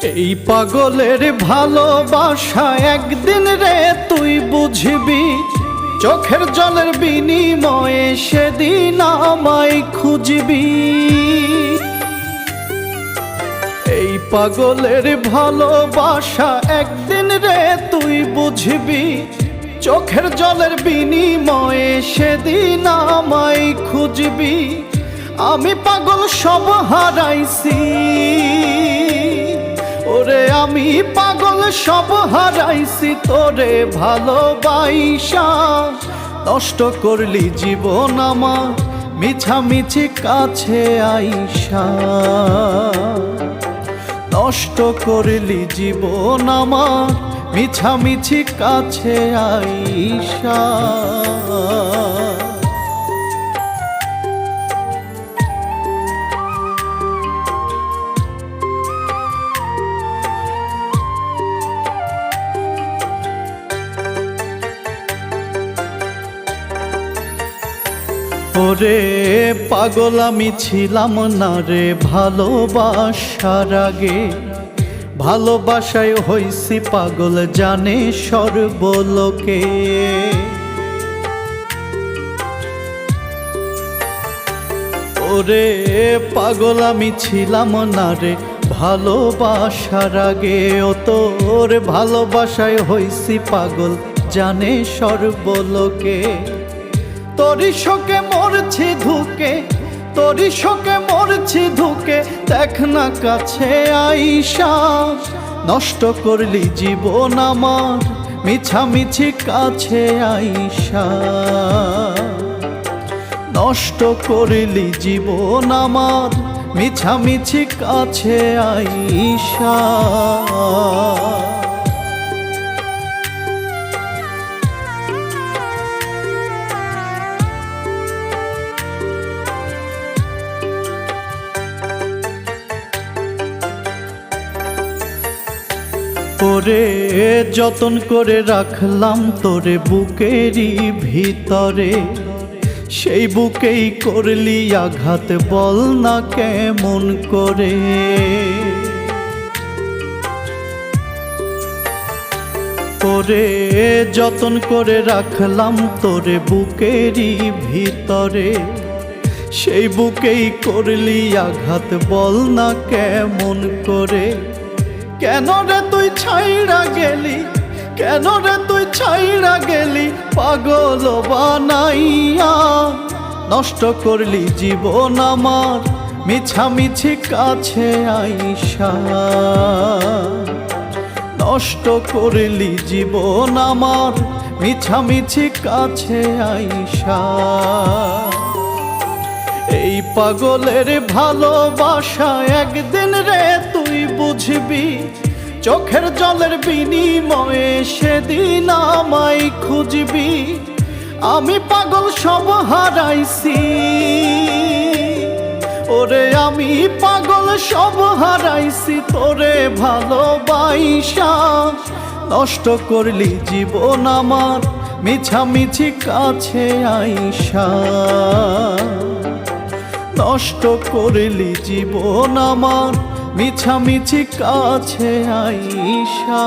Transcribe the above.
এই পাগলের ভালোবাসা একদিন রে তুই বুঝবি, চোখের জলের বিনিময়ে সেদিন আমায় খুঁজবি। এই পাগলের ভালোবাসা একদিন রে তুই বুঝবি, চোখের জলের বিনিময়ে সেদিন আমায় খুঁজবি। আমি পাগল সব হারাইছি ওরে, আমি পাগল সব হারাইছি তোরে ভালোবাসা। নষ্ট করলি জীবন আমার মিছামিছি কাছে আইসা, নষ্ট করলি জীবন আমার মিছামিছি কাছে আইসা। ওরে পাগল আমি ছিলাম না রে ভালোবাসার আগে, ভালোবাসায় হইছি পাগল জানে সর্বলোকে। ওরে পাগল আমি ছিলাম না রে ভালোবাসার আগে, ও তোর ভালোবাসায় হইছি পাগল জানে সর্বলোকে। তোরি শোকে মরছি ধুকে, তোরি শোকে মরছি ধুকে, দেখ না কাছে আইসা। নষ্ট করলি জীবন আমার মিছামিছি কাছে আইসা, নষ্ট করলি জীবন আমার মিছামিছি কাছে আইসা। ওরে যতন করে রাখলাম তোরে বুকেরই ভিতরে, সেই বুকেই করলি আঘাত বল না কেমন করে। ওরে যতন করে রাখলাম তোরে বুকেরই ভিতরে, সেই বুকেই করলি আঘাত বল না কেমন করে। কেন রে তুই ছাইড়া গেলি, কেন রে তুই ছাইড়া গেলি পাগল বানাইয়া। নষ্ট করলি জীবন আমার মিছামিছি কাছে আইসা, নষ্ট করলি জীবন আমার মিছামিছি কাছে আইসা। এই পাগলের ভালোবাসা একদিন রে তুই বুঝবি, চোখের জলের বিনিময়ে সেদিন আমায় খুঁজবি। আমি পাগল সব হারাইছি ওরে, আমি পাগল সব হারাইছি তোরে ভালোবাসা। নষ্ট করলি জীবন আমার মিছামিছি কাছে আইসা, নষ্ট করলি জীবন আমার মিছামিছি কাছে আইসা।